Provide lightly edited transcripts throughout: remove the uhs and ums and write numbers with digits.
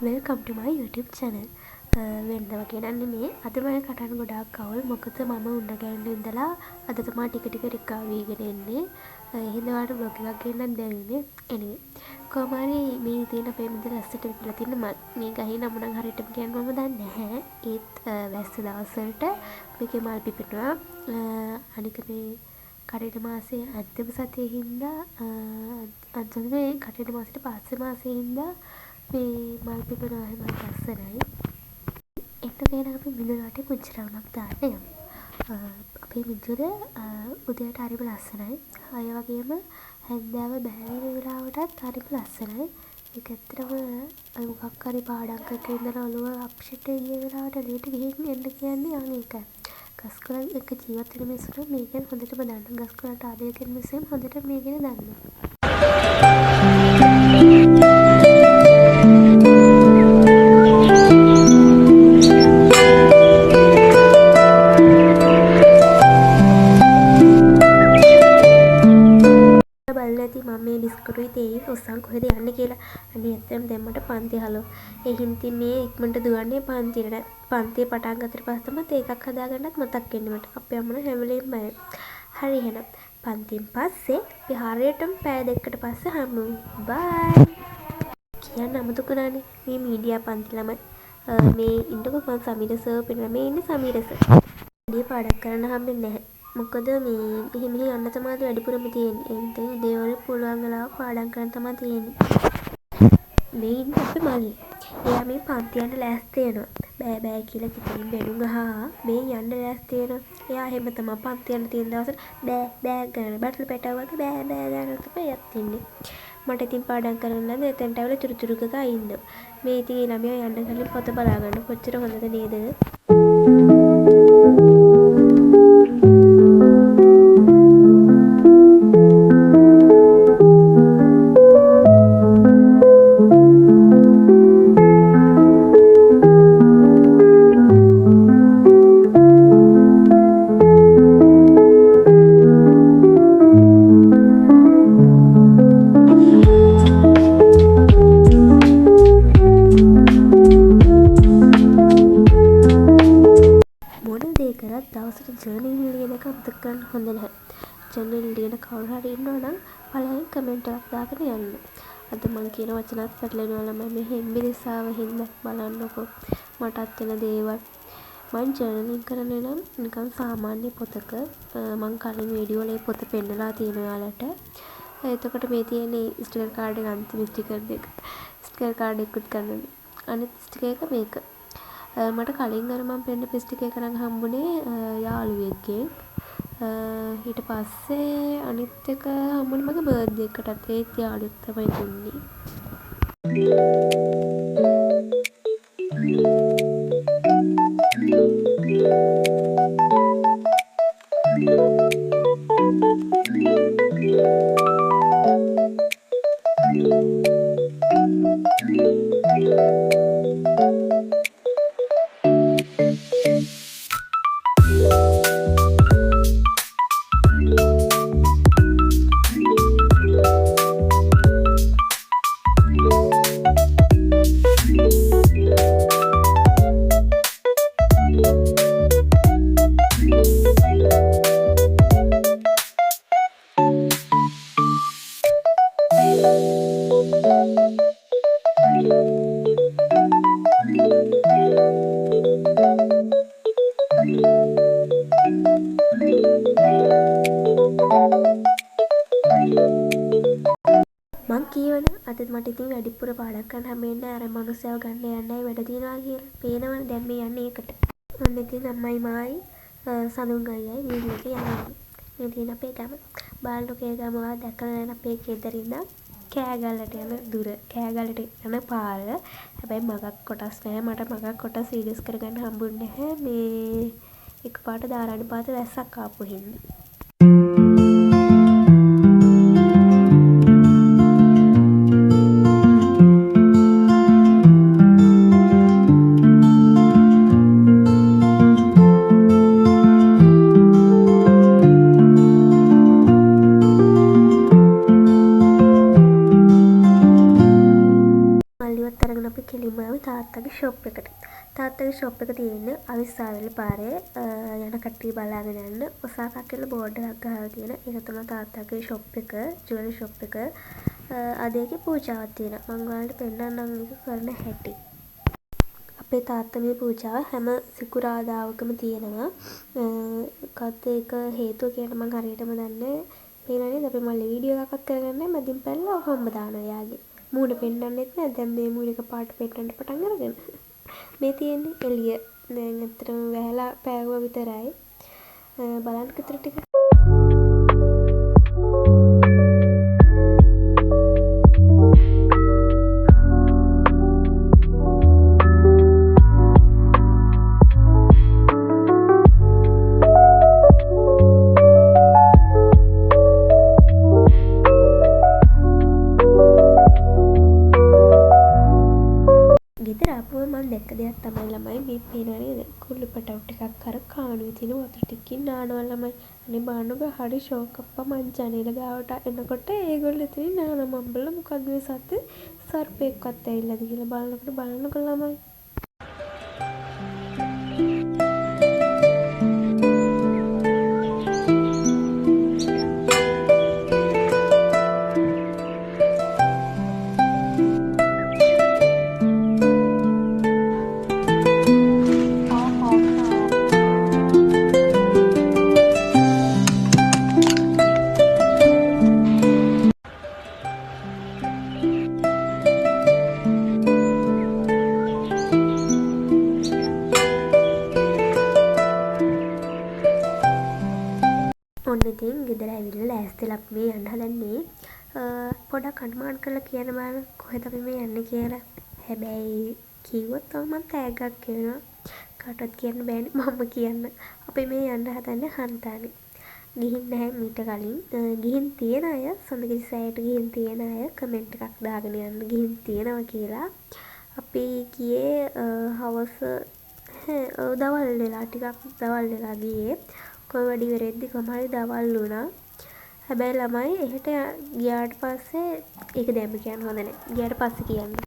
Welcome to my YouTube channel. වෙනද වගේ නන්නේ මේ අද මම කටහඬ ගොඩාක් අවුල් මොකද මම උන්න ගෑන්න ඉඳලා අද තමයි ටික ටික රිකවර් වෙගෙන එන්නේ. එහෙනම් ඔයාලට vlog එකක් ගෙන්නන්න දැනුනේ. anyway කොහොම හරි මේ තියෙන අපේ මුදල ලස්සට විකුණලා තින්න මේ ගහේ නම නම් හරියටම කියන්න මම දන්නේ නැහැ. ඒත් වැස්ස දවස් වලට මේකේ මල් පිපෙනවා. අනික මේ කටේට මාසේ අන්තිම සතියේ හින්දා අන්තිම මේ කටේට මාසෙට පස්සේ මාසේ හින්දා මේ මල් පිපෙනවා එහෙම ලස්සනයි. එක්ක ගේන අපි මිදුල වටේ පුංචි රවුමක් දාන්න යමු. අපේ මිදුල උදේට හරිම ලස්සනයි. අය වගේම හැන්දෑව බැහැර වෙලාවටත් හරිම ලස්සනයි. ඒක ඇත්තටම මොකක් හරි පාඩම් කරගෙන ඉඳලා ඔළුව අප්සෙට් ගිය වෙලාවට ලේට ගිහින් එන්න කියන්නේ අනේකයි. ගස්කොළන් එක ජීවත් වෙන මිනිස්සුන්ට මේක ගැන හොඳටම දන්න. ගස්කොළන්ට ආදරය කරන මිනිස්සුන් හොඳට මේක ගැන දන්නවා. මම මේ ඩිස්කටුයි තේයි ඔස්සන් කොහෙද යන්නේ කියලා. අනේ ඇත්තටම දැන් මට පන්ති හලෝ. ඒ හින්දා මේ ඉක්මනට දුවන්නේ පන්තියට. පන්තිය පටන් ගත්තට පස්සේ තමයි ඒකක් හදාගන්නත් මතක් වෙන්නේ මට. අපේ අම්මලා හැම වෙලේම බයයි. හරි එහෙනම් පන්තියෙන් පස්සේ අපි හරියටම පැය දෙකකට පස්සේ හමු. බයි. කියන්න අමතකුණානේ මේ මීඩියා පන්ති ළමයි. මේ ඉන්නකො මම සමීර සර් පෙන්නන මේ ඉන්නේ සමීර සර්. ඩී පාඩම් කරන්න හම්බෙන්නේ නැහැ. මොකද මේ මෙහි යන්න තමයි වැඩිපුරම තියෙන්නේ. එතන දේවල් පුළුවන් වෙලාව පාඩම් කරන්න තමයි තියෙන්නේ. මේ ඉන්නේ අපේ මල්ලි. එයා මේ පන්ති යන්න ලෑස්ති වෙනවා. බෑ බෑ කියලා කිතුමින් බැනුම් අහා මේ යන්න ලෑස්ති වෙනවා. එයා හැම තමයි පන්ති යන්න තියෙන දවසට බෑ බෑ ගන්න බටල් පැටව වගේ බෑ බෑ ගන්න තමයි යත් ඉන්නේ. මට ඉතින් පාඩම් කරන්න නම් එතනට ඇවිල්ලා චුරුචුරු ගගා ඉන්න. මේ ඉතින් ළමයා යන්න කලින් පොත බලා ගන්න කොච්චර හොඳද නේද? දවසට ජර්නල් ලියන එක අමතක කරන්න හොඳ නැහැ. ජර්නල් ලියන කවුරු හරි ඉන්නවා නම් පළවෙනි කමෙන්ට් එකක් දාගෙන යන්න. අද මම කියන වචනත් පැටලෙනවා ළමයි මේ හෙම්බිරිසාව හින්දා බලන්නකෝ මටත් වෙන දේවල්. මම ජර්නලින් කරන්නේ නම් නිකන් සාමාන්‍ය පොතක මම කලින් වීඩියෝ වල පොත පෙන්නලා තියෙනවා ඔයාලට. එතකොට මේ තියෙන්නේ ස්ටිකර් කාඩ් එක අන්තිම ස්ටිකර් දෙක. ස්ටිකර් කාඩ් එකකුත් ගන්න. අනිත් ස්ටිකර් එක මේක. මට කලින් අර මම පෙන්න පිස්ටික් එක නම් හම්බුනේ යාළුවෙක්ගෙන්. ඊට පස්සේ අනිත් එක හම්බුනේ මගේ බර්ත්ඩේ එකටත් ඒත් යාළුවෙක් තමයි දුන්නේ. මං කියවන අද මට ඉතින් වැඩිපුර පාඩම් කරන්න හැමෙන්නේ අර මනුස්සයව ගන්න යන්නයි වැඩ තියනවා කියලා. පේනවනේ දැන් මේ යන්නේ ඒකට. මම ඉතින් අම්මයි මායි සඳුන් ගයයි වීඩියෝ එක යනවා. මේ තියෙන අපේ ගම. බාල්ලෝකේ ගම වා දැකලා නැන අපේ ගෙදර ඉඳන් කෑගල්ලට යන දුර. කෑගල්ලට යන පාර. හැබැයි මගක් කොටස් නැහැ. මට මගක් කොටස් වීඩියෝස් කරගන්න හම්බුන්නේ නැහැ. මේ එකපාරට දාරාණි පාත වැස්සක් ආපු හින්දා. කෙලින්ම ආවේ තාත්තගේ ෂොප් එකට. තාත්තගේ ෂොප් එක තියෙන්නේ අවිස්සාවේල පාරේ යන කට්ටිය බලාගෙන යන්න ඔසාකා කියලා බෝඩ් එකක් ගහලා තියෙන. ඒක තමයි තාත්තගේ ෂොප් එක, ජුවලරි ෂොප් එක. අද ඒකේ පූජාවක් තියෙනවා. මම ඔයාලට පෙන්නන්නම් ඒක කරන හැටි. අපේ තාත්තා මේ පූජාව හැම සිකුරාදාවකම තියෙනවා. මොකද්ද ඒක හේතුව කියලා මම හරියටම දන්නේ නැහැ. පේනවා නේද? අපි මල්ලි වීඩියෝ එකක්වත් කරගන්නේ මැදින් පැනලා ඔහොම දානවා යාගේ. මූණ පෙන්නන්නෙත් නැහැ. දැන් මේ මූණ එක පාට පෙන්නන්න පටන් අරගෙන. මේ තියෙන්නේ එළිය. දැන් ඇත්තටම වැහලා පෑවුවා විතරයි. බලන්න කතර ටික. ගෙදර ආපුවම මම දැක්ක දෙයක් තමයි ළමයි මේ පේනවා නේද? කුරුළු පටව් ටිකක් අර කාණුවේ තියෙන වතුර ටිකකින් නානවා ළමයි. අනේ බලන්නකෝ හරි ෂෝක් අප්පා මං ජනේල ගාවට එනකොට ඒගොල්ලෝ එතනින් නානවා. මම බලලා මොකද්ද මේ සද්ද? සර්පෙක්වත් ඇවිල්ලාද කියලා බලනකොට ළමයි. ඔන්න ඉතින් ගෙදර ඇවිල්ලා ලෑස්තිලා අපි මේ යන්න හදන්නේ. පොඩක් අනුමාන කරලා කියන්න බලන්න කොහෙද අපි මේ යන්නේ කියලා. හැබැයි කිව්වොත් තමයි මම තෑග්ගක් කියනවා. කාටවත් කියන්න බෑනේ මම කියන්න. අපි මේ යන්න හදන්නේ හන්තානේ. ගිහින් නැහැ මීට කලින්. ගිහින් තියෙන අය සඳකිරි සෑයට ගිහින් තියෙන අය කමෙන්ට් එකක් දාගෙන යන්න ගිහින් තියෙනවා කියලා. අපි ගියේ හවස දවල් වෙලා ගියේ. කොයි වැඩි වෙරෙද්දි කොහමහරි දවල් වුණා. හැබැයි ළමයි එහෙට ගියාට පස්සේ ඒක දැම්ම කියන්න හොඳ නැහැ. ගියාට පස්සේ කියන්න.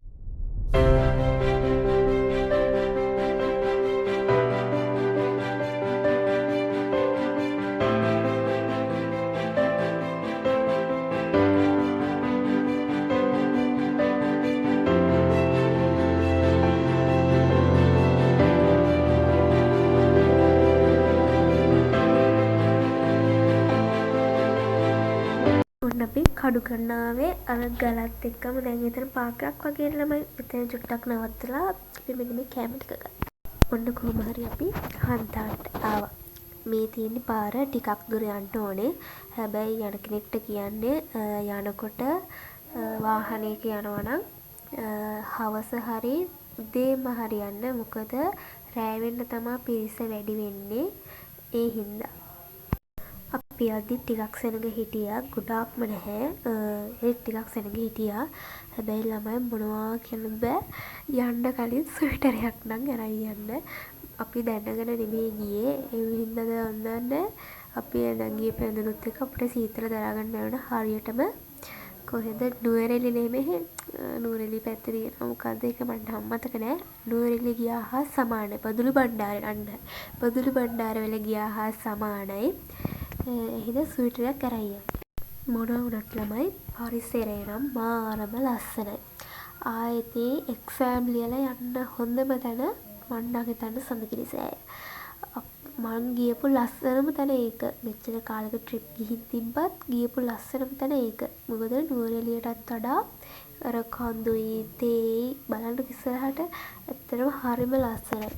අපි කඩු කරනාවේ අර ගලත් එක්කම දැන් එතන පාකයක් වගේ ළමයි එතන චුට්ටක් නවත්තලා අපි මෙන්න මේ කැම ටික ගත්තා. ඔන්න කොහොම හරි අපි හන්තාට ආවා. මේ තියෙන පාර ටිකක් දුර යන්න ඕනේ. හැබැයි යන කෙනෙක්ට කියන්නේ යනකොට වාහනයක යනවා නම් හවස හරි උදේම හරි යන්න. මොකද රෑ වෙන්න තමයි පිරිස වැඩි වෙන්නේ. ඒ හින්දා අපි අදි ටිකක් සෙනග හිටියා. ගොඩාක්ම නැහැ. ටිකක් සෙනග හිටියා. හැබැයි ළමයි මොනවා කියන්න බෑ. යන්න කලින් ස්වෙටරයක් නම් අරන් යන්න. අපි දැනගෙන නෙමෙයි ගියේ. ඒ හින්දාද වන්දන්නේ. අපි නැගී පැනනුත් එක අපිට සීතල දරා ගන්න බැරුණ හරියටම කොහෙද නුවරඑළිය නෙමෙයි. නුවරඑළිය පැත්තේ තියෙනවා. මොකද්ද ඒක මට මතක නෑ. නුවරඑළිය ගියා හා සමානයි. බදුලු බණ්ඩාරේ අන්න. බදුලු බණ්ඩාර වල ගියා හා සමානයි. එහෙනම් ස්වීටරයක් අරන් යන්න. මොනවා වුණත් ළමයි පරිසරය නම් මාරම ලස්සනයි. ආයෙත් එක්සෑම් ලියලා යන්න හොඳම තැන මම නම් හිතන්නේ සඳකිරි සෑය. මං ගියපු ලස්සනම තැන ඒක. මෙච්චර කාලෙක ට්‍රිප් ගිහින් තිබ්බත් ගියපු ලස්සනම තැන ඒක. මොකද නුවරඑළියටත් වඩා අර කඳුයි තේයි බලන්න ඉස්සරහට ඇත්තටම හරිම ලස්සනයි.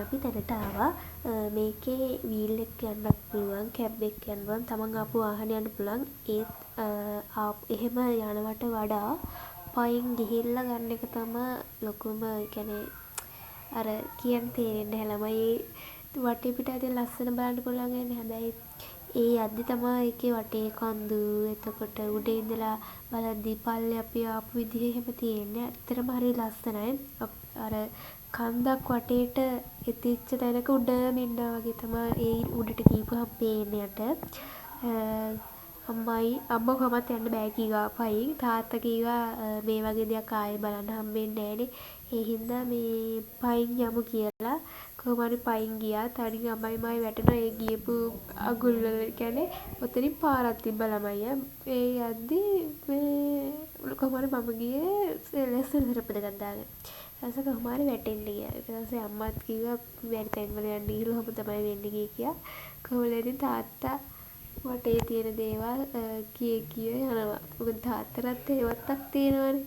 අපි තැනට ආවා. මේකේ වීල් එක යන්නත් පුළුවන්, කැබ් එක යන්න පුළුවන්, තමන් ආපු වාහනේ යන්න පුළුවන්. එහෙම යනවට වඩා පයින් ගිහිල්ලා ගන්න එක තමයි ලොකුම ඒ කියන්නේ අර කියන්න තේරෙන්නේ නැහැ. ළමයි වටේ පිට ඇවිත් ලස්සන බලන්න පුළුවන් වෙන්නේ. හැබැයි ඒ යද්දි තමයි ඒකේ වටේ කඳු එතකොට උඩ ඉඳලා බලද්දි පල්ලේ අපි ආපු විදිහ එහෙම තියෙන්නේ. ඇත්තටම හරි ලස්සනයි. අර කන්දක් වටේට එතිච්ච තැනක උඩම ඉන්නා වගේ තමයි ඒ උඩට ගිහපුවහම පේන්නේ යට. අම්මා කොහොමත් යන්න බෑ කීවා පයින්. තාත්තා කීවා මේ වගේ දෙයක් ආයේ බලන්න හම්බෙන්නේ නෑනේ. ඒ හින්දා මේ පයින් යමු කියලා. කොහොම හරි පයින් ගියා. තනින් අම්මයි මායි වැටෙනවා ඒ ගියපු අගුල් වල. කියන්නේ ඔතනින් පාරක් තිබ්බ ළමයි. ඒ යද්දි මේ කොහොම හරි මම ගියේ ලෙසන් සරප්පු දෙකක් දාගෙන. ඊට පස්සේ කොහොම හරි වැටෙන්න ගියා. ඊට පස්සේ අම්මත් කිව්වා වැඩි තැන් වල යන්න ගිහලා ඔහොම තමයි වෙන්නේ කියලා. කොහොමද ඉතින් තාත්තා වටේ තියෙන දේවල් කිය යනවා. මොකද තාත්තටත් ඒවත්තක් තියෙනවනේ.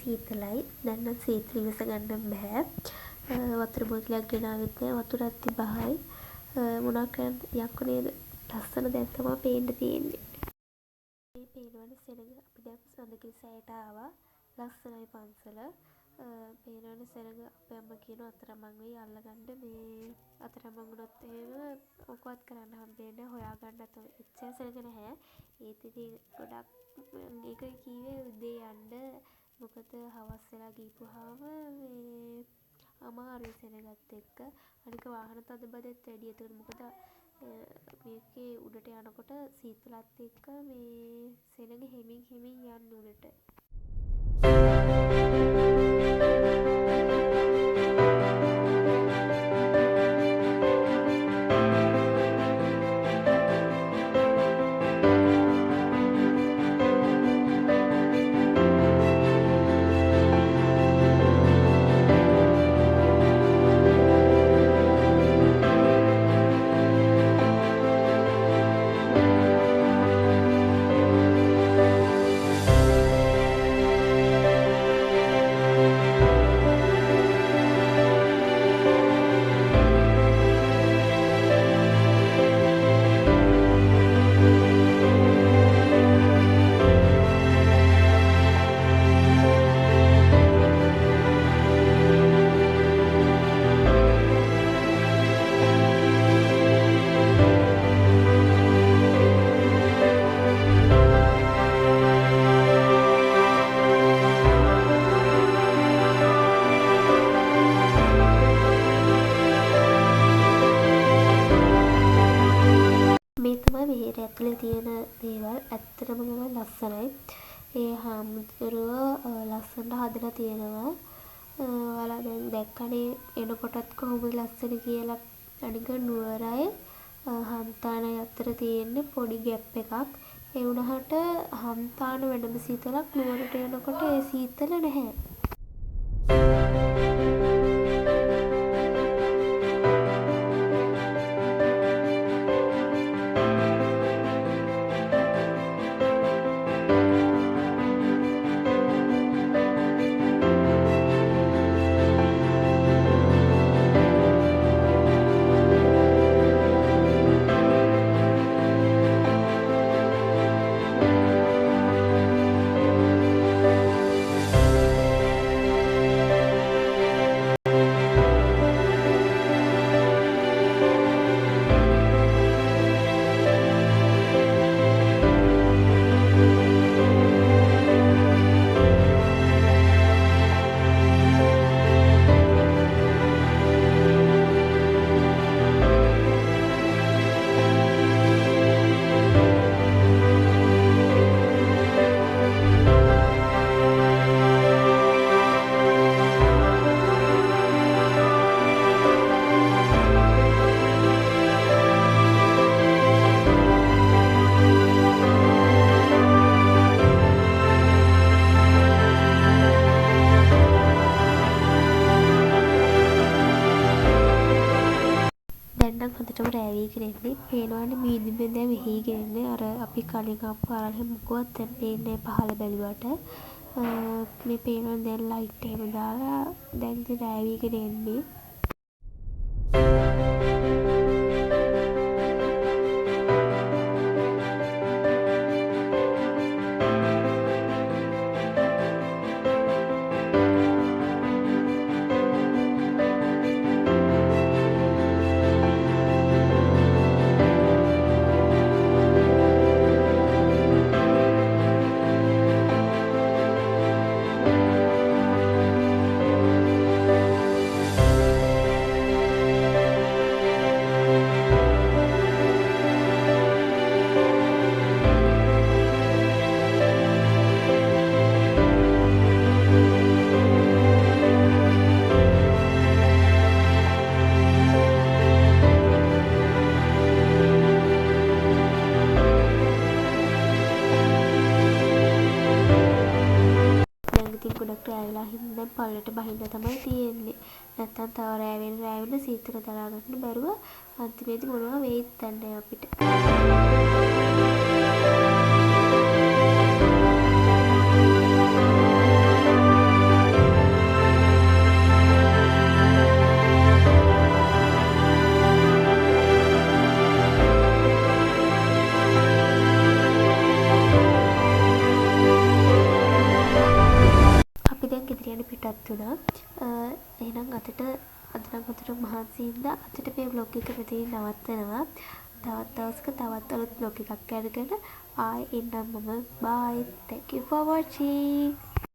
සීතලයි. දැන් නම් සීතල ඉවස ගන්න බෑ. වතුර බෝතලයක් ගෙනාවෙත් නෑ. වතුරත් තිබහයි. මොනවා කරන්නද යක්කු නේද? ලස්සන දැන් තමයි පේන්න තියෙන්නේ. මේ පේනවනේ සෙනඟ. අපි දැන් සඳකිරි සෑයට ආවා. ලස්සනයි පන්සල. පේනවනේ සෙනඟ. අපේ අම්මා කියනවා අතරමං වෙයි අල්ලගන්න. මේ අතරමං වුණොත් එහෙම මොකවත් කරන්න හම්බෙන්නේ නැහැ. හොයාගන්නත් එච්චර සෙනඟ නැහැ. ඒත් ඉතින් ගොඩක් ඒක කීවේ උදේ යන්න. මොකද හවස් වෙලා ගිහපුවාම මේ අමාරුයි සෙනගත් එක්ක. අනික වාහන තදබදෙත් වැඩි. ඒකට මොකද මේකේ උඩට යනකොට සීතලත් එක්ක මේ සෙනඟ හෙමින් යන්න උඩට. ඇතුලේ තියෙන දේවල් ඇත්තටම ලස්සනයි. ඒ හාමුදුරුවෝ ලස්සනට හදලා තියෙනවා. ඔයාලා දැන් දැක්කනේ එනකොටත් කොහොමද ලස්සන කියලා. අනික නුවරයි හන්තානයි අතර තියෙන පොඩි ගැප් එකක්. ඒ වුණාට හන්තාන වැඩම සීතලක් නුවරට යනකොට ඒ සීතල නැහැ. දැන් නම් හොඳටම රෑ වීගෙන එන්නේ. පේනවනේ මීදුම් බිඳියා විහිගෙන එන්නේ. අර අපි කලින් ආපු අරහේ මොකවත් දැන් පේන්නේ පහළ බැලුවට. මේ පේනවා දැන් ලයිට් එහෙම දාලා දැන් ඉතින් රෑ වීගෙන එන්නේ. දැන් ඉතින් ගොඩක් රෑ වෙලා හින්දා දැන් පල්ලට බහින්න තමයි තියෙන්නේ. නැත්තම් තව රෑ වෙන සීතල දරා ගන්න බැරුව අන්තිමේදී මොනවා වෙයිද දන්නේ අපිට. අපි දැන් ගෙදර යන්න පිටත් වුණා. එහෙනම් අද නම් හොඳට මහන්සි හින්දා අදට මේ vlog එක මෙතනින් නවත්තනවා. තවත් දවසක තවත් අලුත් vlog එකක් අරගෙන ආයෙ එන්නම් මම. bye. Thank you for watching.